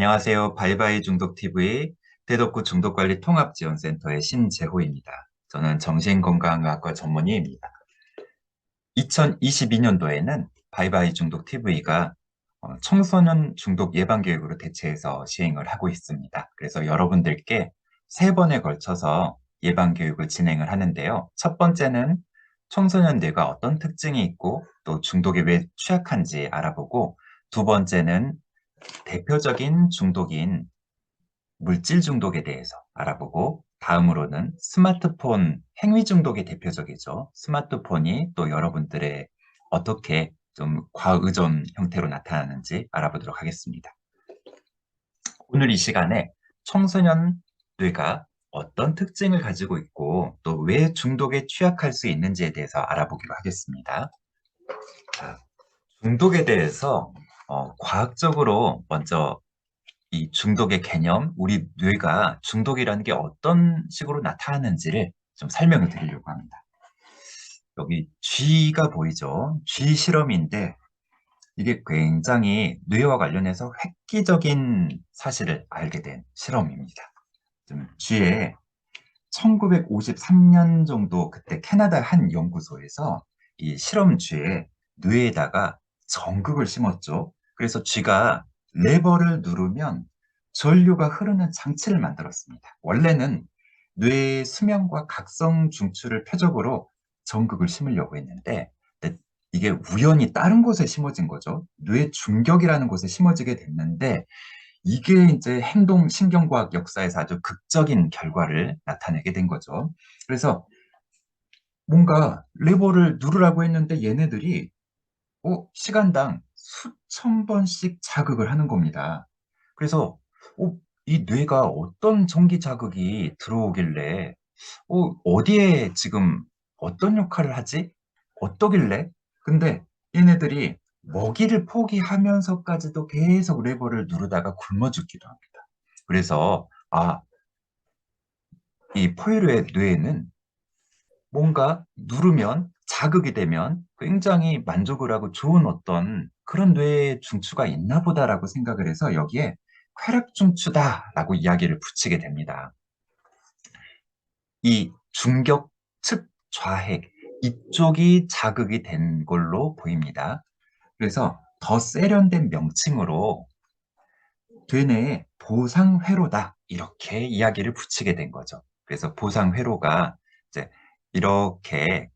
안녕하세요. 바이바이 중독TV 대덕구 중독관리 통합지원센터의 신재호입니다. 저는 정신건강의학과 전문의입니다. 2022년도에는 바이바이 중독TV가 청소년 중독 예방교육으로 대체해서 시행을 하고 있습니다. 그래서 여러분들께 세 번에 걸쳐서 예방교육을 진행을 하는데요. 첫 번째는 청소년 뇌가 어떤 특징이 있고 또 중독에 왜 취약한지 알아보고, 두 번째는 대표적인 중독인 물질 중독에 대해서 알아보고, 다음으로는 스마트폰 행위 중독이 대표적이죠. 스마트폰이 또 여러분들의 어떻게 좀 과의존 형태로 나타나는지 알아보도록 하겠습니다. 오늘 이 시간에 청소년 뇌가 어떤 특징을 가지고 있고 또 왜 중독에 취약할 수 있는지에 대해서 알아보기로 하겠습니다. 자, 중독에 대해서 과학적으로 먼저 이 중독의 개념, 우리 뇌가 중독이라는 게 어떤 식으로 나타나는지를 좀 설명을 드리려고 합니다. 여기 쥐가 보이죠? 쥐 실험인데 이게 굉장히 뇌와 관련해서 획기적인 사실을 알게 된 실험입니다. 좀 쥐의 1953년 정도 그때 캐나다 한 연구소에서 이 실험 쥐의 뇌에다가 전극을 심었죠. 그래서 쥐가 레버를 누르면 전류가 흐르는 장치를 만들었습니다. 원래는 뇌 수명과 각성 중추를 표적으로 전극을 심으려고 했는데, 근데 이게 우연히 다른 곳에 심어진 거죠. 뇌 중격이라는 곳에 심어지게 됐는데, 이게 이제 행동 신경과학 역사에서 아주 극적인 결과를 나타내게 된 거죠. 그래서 뭔가 레버를 누르라고 했는데 얘네들이 시간당 수천 번씩 자극을 하는 겁니다. 그래서 이 뇌가 어떤 전기 자극이 들어오길래 어디에 지금 어떤 역할을 하지? 어떠길래? 근데 얘네들이 먹이를 포기하면서까지도 계속 레버를 누르다가 굶어 죽기도 합니다. 그래서 이 포유류의 뇌에는 뭔가 누르면 자극이 되면 굉장히 만족을 하고 좋은 어떤 그런 뇌의 중추가 있나 보다라고 생각을 해서 여기에 쾌락중추다라고 이야기를 붙이게 됩니다. 이 중격 측 좌핵 이쪽이 자극이 된 걸로 보입니다. 그래서 더 세련된 명칭으로 되뇌의 보상회로다 이렇게 이야기를 붙이게 된 거죠. 그래서 보상회로가 이제 이렇게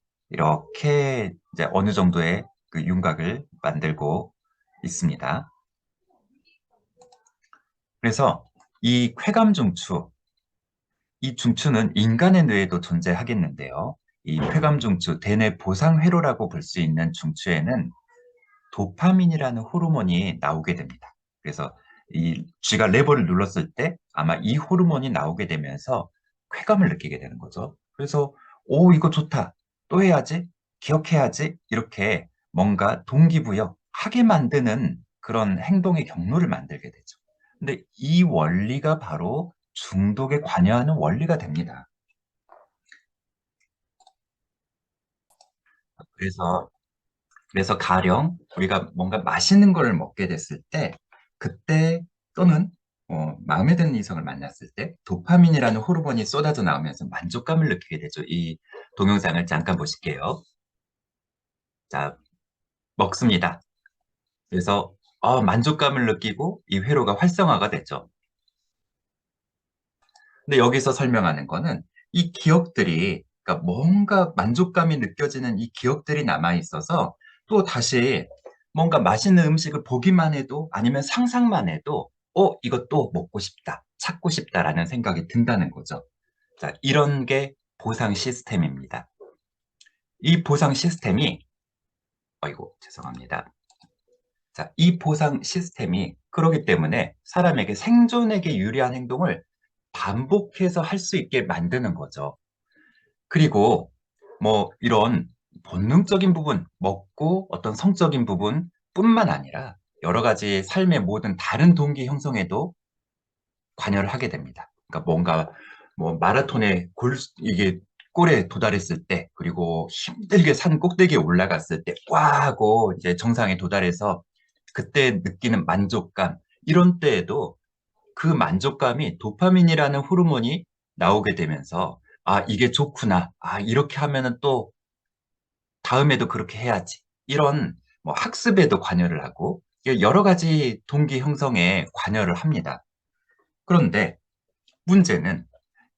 이제 어느 정도의 그 윤곽을 만들고 있습니다. 그래서 이 쾌감중추, 이 중추는 인간의 뇌에도 존재하겠는데요. 이 쾌감중추, 대뇌 보상회로라고 볼 수 있는 중추에는 도파민이라는 호르몬이 나오게 됩니다. 그래서 이 쥐가 레버를 눌렀을 때 아마 이 호르몬이 나오게 되면서 쾌감을 느끼게 되는 거죠. 그래서 이거 좋다. 또 해야지. 기억해야지. 이렇게 뭔가 동기부여 하게 만드는 그런 행동의 경로를 만들게 되죠. 근데 이 원리가 바로 중독에 관여하는 원리가 됩니다. 그래서 가령 우리가 뭔가 맛있는 걸 먹게 됐을 때, 그때 또는 마음에 드는 이성을 만났을 때 도파민이라는 호르몬이 쏟아져 나오면서 만족감을 느끼게 되죠. 이 동영상을 잠깐 보실게요. 자, 먹습니다. 그래서 만족감을 느끼고 이 회로가 활성화가 됐죠. 근데 여기서 설명하는 거는 이 기억들이, 그러니까 뭔가 만족감이 느껴지는 이 기억들이 남아 있어서 또 다시 뭔가 맛있는 음식을 보기만 해도 아니면 상상만 해도 이것도 먹고 싶다, 찾고 싶다라는 생각이 든다는 거죠. 자, 이런 게 보상 시스템입니다. 이 보상 시스템이 죄송합니다. 자, 이 보상 시스템이 그러기 때문에 사람에게 생존에게 유리한 행동을 반복해서 할 수 있게 만드는 거죠. 그리고 뭐 이런 본능적인 부분, 먹고 어떤 성적인 부분 뿐만 아니라 여러 가지 삶의 모든 다른 동기 형성에도 관여를 하게 됩니다. 그러니까 뭔가 뭐 마라톤에 이게 골에 도달했을 때, 그리고 힘들게 산 꼭대기에 올라갔을 때, 와 하고 이제 정상에 도달해서 그때 느끼는 만족감, 이런 때에도 그 만족감이 도파민이라는 호르몬이 나오게 되면서 아, 이게 좋구나. 아, 이렇게 하면은 또 다음에도 그렇게 해야지. 이런 뭐 학습에도 관여를 하고 여러 가지 동기 형성에 관여를 합니다. 그런데 문제는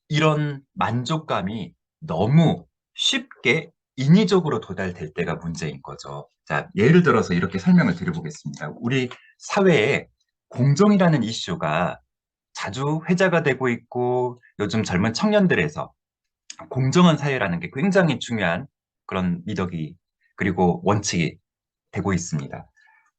이런 만족감이 너무 쉽게 인위적으로 도달될 때가 문제인 거죠. 자, 예를 들어서 이렇게 설명을 드려보겠습니다. 우리 사회에 공정이라는 이슈가 자주 회자가 되고 있고 요즘 젊은 청년들에서 공정한 사회라는 게 굉장히 중요한 그런 미덕이 그리고 원칙이 되고 있습니다.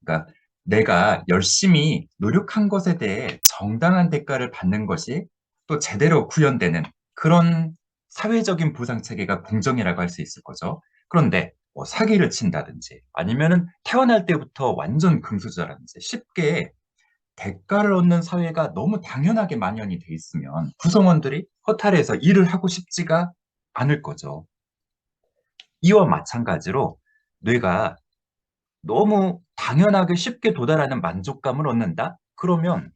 그러니까 내가 열심히 노력한 것에 대해 정당한 대가를 받는 것이 또 제대로 구현되는 그런 사회적인 보상 체계가 공정이라고 할 수 있을 거죠. 그런데 뭐 사기를 친다든지 아니면은 태어날 때부터 완전 금수저라든지 쉽게 대가를 얻는 사회가 너무 당연하게 만연이 돼 있으면 구성원들이 허탈해서 일을 하고 싶지가 않을 거죠. 이와 마찬가지로 뇌가 너무 당연하게 쉽게 도달하는 만족감을 얻는다? 그러면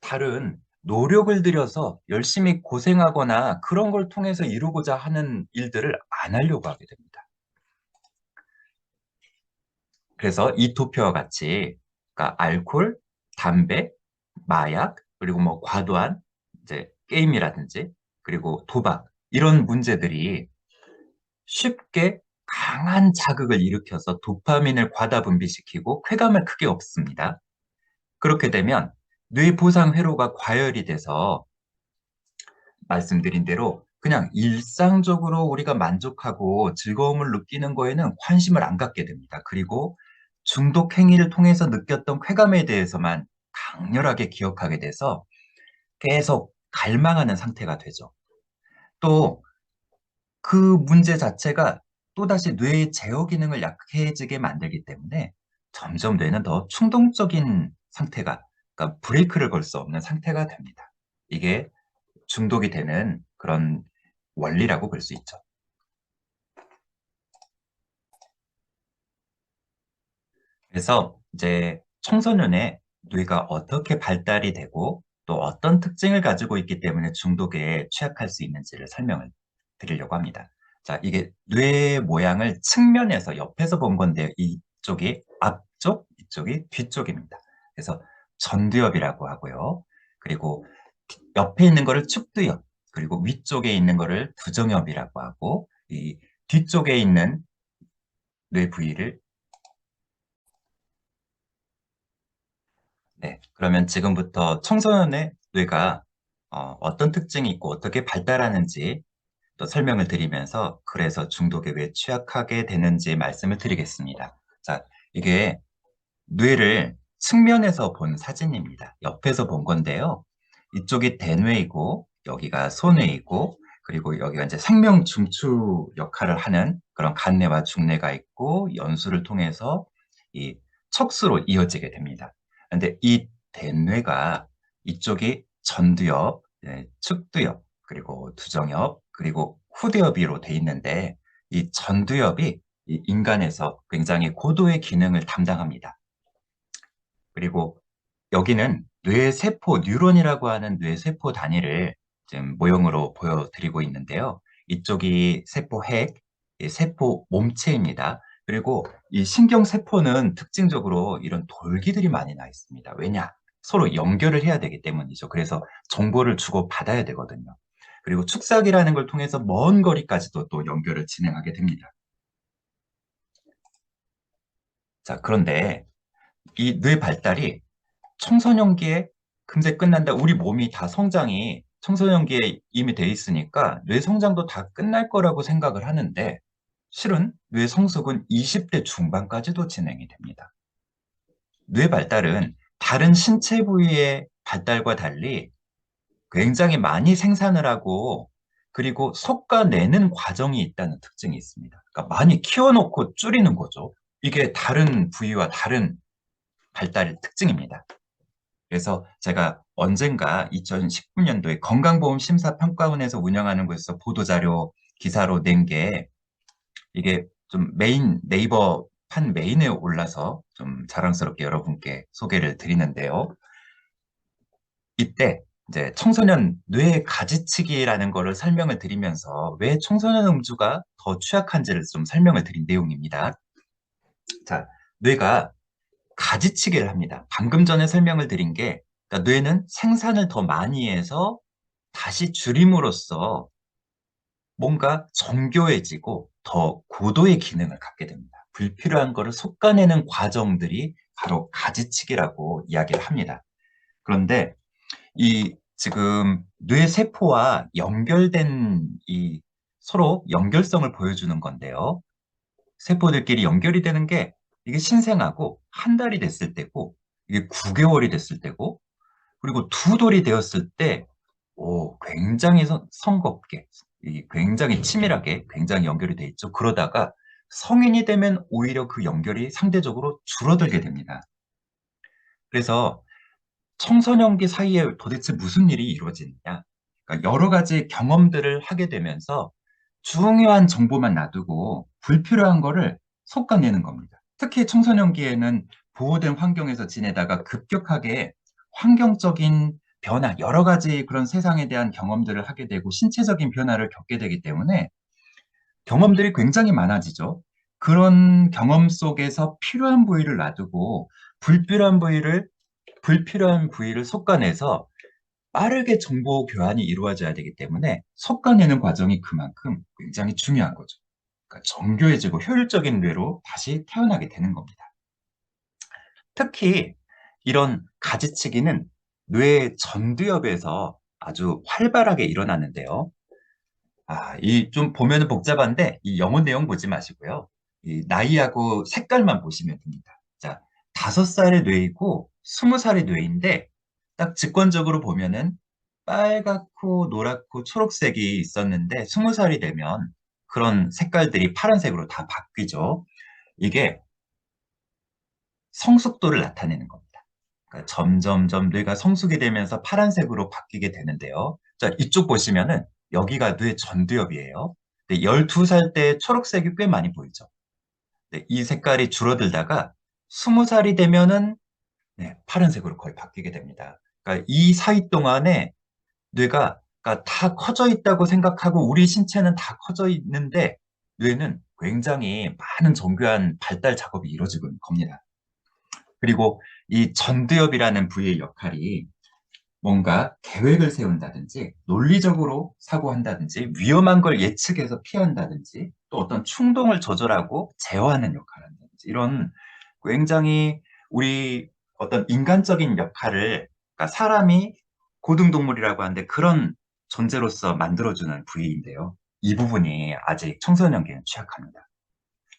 다른 노력을 들여서 열심히 고생하거나 그런 걸 통해서 이루고자 하는 일들을 안 하려고 하게 됩니다. 그래서 이 도표와 같이 그러니까 알코올, 담배, 마약, 그리고 뭐 과도한 이제 게임이라든지 그리고 도박 이런 문제들이 쉽게 강한 자극을 일으켜서 도파민을 과다 분비시키고 쾌감을 크게 얻습니다. 그렇게 되면 뇌 보상 회로가 과열이 돼서 말씀드린 대로 그냥 일상적으로 우리가 만족하고 즐거움을 느끼는 거에는 관심을 안 갖게 됩니다. 그리고 중독 행위를 통해서 느꼈던 쾌감에 대해서만 강렬하게 기억하게 돼서 계속 갈망하는 상태가 되죠. 또 그 문제 자체가 또다시 뇌의 제어 기능을 약해지게 만들기 때문에 점점 뇌는 더 충동적인 상태가, 그러니까 브레이크를 걸 수 없는 상태가 됩니다. 이게 중독이 되는 그런 원리라고 볼 수 있죠. 그래서 이제 청소년의 뇌가 어떻게 발달이 되고 또 어떤 특징을 가지고 있기 때문에 중독에 취약할 수 있는지를 설명을 드리려고 합니다. 자, 이게 뇌 모양을 측면에서 옆에서 본 건데요. 이쪽이 앞쪽, 이쪽이 뒤쪽입니다. 그래서 전두엽이라고 하고요. 그리고 옆에 있는 거를 측두엽, 그리고 위쪽에 있는 거를 부정엽이라고 하고 이 뒤쪽에 있는 뇌 부위를 네, 그러면 지금부터 청소년의 뇌가 어떤 특징이 있고 어떻게 발달하는지 또 설명을 드리면서 그래서 중독에 왜 취약하게 되는지 말씀을 드리겠습니다. 자, 이게 뇌를 측면에서 본 사진입니다. 옆에서 본 건데요. 이쪽이 대뇌이고 여기가 소뇌이고 그리고 여기가 이제 생명 중추 역할을 하는 그런 간뇌와 중뇌가 있고 연수를 통해서 이 척수로 이어지게 됩니다. 근데 이 대뇌가 이쪽이 전두엽, 측두엽, 그리고 두정엽, 그리고 후두엽으로 돼 있는데 이 전두엽이 이 인간에서 굉장히 고도의 기능을 담당합니다. 그리고 여기는 뇌세포, 뉴런이라고 하는 뇌세포 단위를 지금 모형으로 보여드리고 있는데요. 이쪽이 세포 핵, 이 세포 몸체입니다. 그리고 이 신경세포는 특징적으로 이런 돌기들이 많이 나 있습니다. 왜냐? 서로 연결을 해야 되기 때문이죠. 그래서 정보를 주고받아야 되거든요. 그리고 축삭이라는 걸 통해서 먼 거리까지도 또 연결을 진행하게 됩니다. 자, 그런데 이 뇌 발달이 청소년기에 금세 끝난다. 우리 몸이 다 성장이 청소년기에 이미 돼 있으니까 뇌 성장도 다 끝날 거라고 생각을 하는데 실은 뇌 성숙은 20대 중반까지도 진행이 됩니다. 뇌 발달은 다른 신체 부위의 발달과 달리 굉장히 많이 생산을 하고 그리고 솎아내는 과정이 있다는 특징이 있습니다. 그러니까 많이 키워놓고 줄이는 거죠. 이게 다른 부위와 다른 발달의 특징입니다. 그래서 제가 언젠가 2019년도에 건강보험심사평가원에서 운영하는 곳에서 보도자료 기사로 낸 게 이게 좀 메인 네이버 판 메인에 올라서 좀 자랑스럽게 여러분께 소개를 드리는데요. 이때 이제 청소년 뇌 가지치기라는 거를 설명을 드리면서 왜 청소년 음주가 더 취약한지를 좀 설명을 드린 내용입니다. 자, 뇌가 가지치기를 합니다. 방금 전에 설명을 드린 게 그러니까 뇌는 생산을 더 많이 해서 다시 줄임으로써 뭔가 정교해지고 더 고도의 기능을 갖게 됩니다. 불필요한 거를 솎아내는 과정들이 바로 가지치기라고 이야기를 합니다. 그런데 이 지금 뇌세포와 연결된 이 서로 연결성을 보여주는 건데요. 세포들끼리 연결이 되는 게 이게 신생하고 한 달이 됐을 때고 이게 9개월이 됐을 때고 그리고 두 돌이 되었을 때 굉장히 성겁게 굉장히 치밀하게 굉장히 연결이 돼 있죠. 그러다가 성인이 되면 오히려 그 연결이 상대적으로 줄어들게 됩니다. 그래서 청소년기 사이에 도대체 무슨 일이 이루어지느냐? 그러니까 여러 가지 경험들을 하게 되면서 중요한 정보만 놔두고 불필요한 거를 솎아내는 겁니다. 특히 청소년기에는 보호된 환경에서 지내다가 급격하게 환경적인 변화, 여러 가지 그런 세상에 대한 경험들을 하게 되고 신체적인 변화를 겪게 되기 때문에 경험들이 굉장히 많아지죠. 그런 경험 속에서 필요한 부위를 놔두고 불필요한 부위를 솎아내서 빠르게 정보 교환이 이루어져야 되기 때문에 솎아내는 과정이 그만큼 굉장히 중요한 거죠. 그러니까 정교해지고 효율적인 뇌로 다시 태어나게 되는 겁니다. 특히 이런 가지치기는 뇌 전두엽에서 아주 활발하게 일어나는데요. 이 좀 보면은 복잡한데 이 영어 내용 보지 마시고요. 이 나이하고 색깔만 보시면 됩니다. 자, 5살의 뇌이고 20살의 뇌인데 딱 직관적으로 보면은 빨갛고 노랗고 초록색이 있었는데 20살이 되면 그런 색깔들이 파란색으로 다 바뀌죠. 이게 성숙도를 나타내는 겁니다. 그러니까 점점점 뇌가 성숙이 되면서 파란색으로 바뀌게 되는데요. 자, 이쪽 보시면은 여기가 뇌 전두엽이에요. 12살 때 초록색이 꽤 많이 보이죠. 이 색깔이 줄어들다가 20살이 되면은 파란색으로 거의 바뀌게 됩니다. 그러니까 이 사이 동안에 뇌가 그러니까 다 커져 있다고 생각하고 우리 신체는 다 커져 있는데 뇌는 굉장히 많은 정교한 발달 작업이 이루어지고 있는 겁니다. 그리고 이 전두엽이라는 부위의 역할이 뭔가 계획을 세운다든지 논리적으로 사고한다든지 위험한 걸 예측해서 피한다든지 또 어떤 충동을 조절하고 제어하는 역할을 한다든지 이런 굉장히 우리 어떤 인간적인 역할을 그러니까 사람이 고등동물이라고 하는데 그런 존재로서 만들어주는 부위인데요. 이 부분이 아직 청소년기는 취약합니다.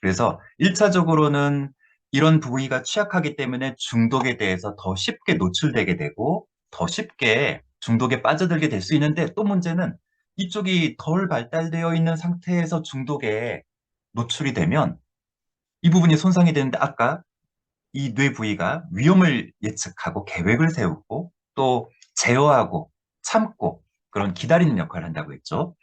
그래서 1차적으로는 이런 부위가 취약하기 때문에 중독에 대해서 더 쉽게 노출되게 되고 더 쉽게 중독에 빠져들게 될 수 있는데 또 문제는 이쪽이 덜 발달되어 있는 상태에서 중독에 노출이 되면 이 부분이 손상이 되는데 아까 이 뇌 부위가 위험을 예측하고 계획을 세우고 또 제어하고 참고 그런 기다리는 역할을 한다고 했죠.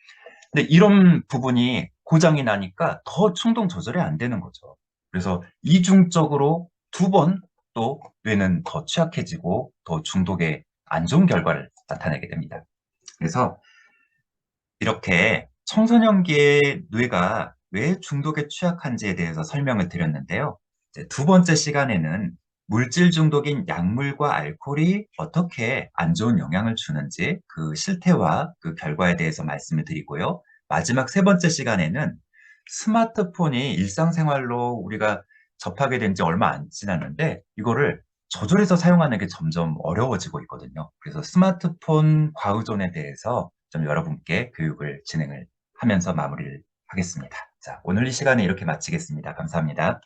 근데 이런 부분이 고장이 나니까 더 충동 조절이 안 되는 거죠. 그래서 이중적으로 2번 또 뇌는 더 취약해지고 더 중독에 안 좋은 결과를 나타내게 됩니다. 그래서 이렇게 청소년기의 뇌가 왜 중독에 취약한지에 대해서 설명을 드렸는데요. 이제 두 번째 시간에는 물질 중독인 약물과 알코올이 어떻게 안 좋은 영향을 주는지 그 실태와 그 결과에 대해서 말씀을 드리고요. 마지막 세 번째 시간에는 스마트폰이 일상생활로 우리가 접하게 된 지 얼마 안 지났는데 이거를 조절해서 사용하는 게 점점 어려워지고 있거든요. 그래서 스마트폰 과의존에 대해서 좀 여러분께 교육을 진행을 하면서 마무리를 하겠습니다. 자, 오늘 이 시간에 이렇게 마치겠습니다. 감사합니다.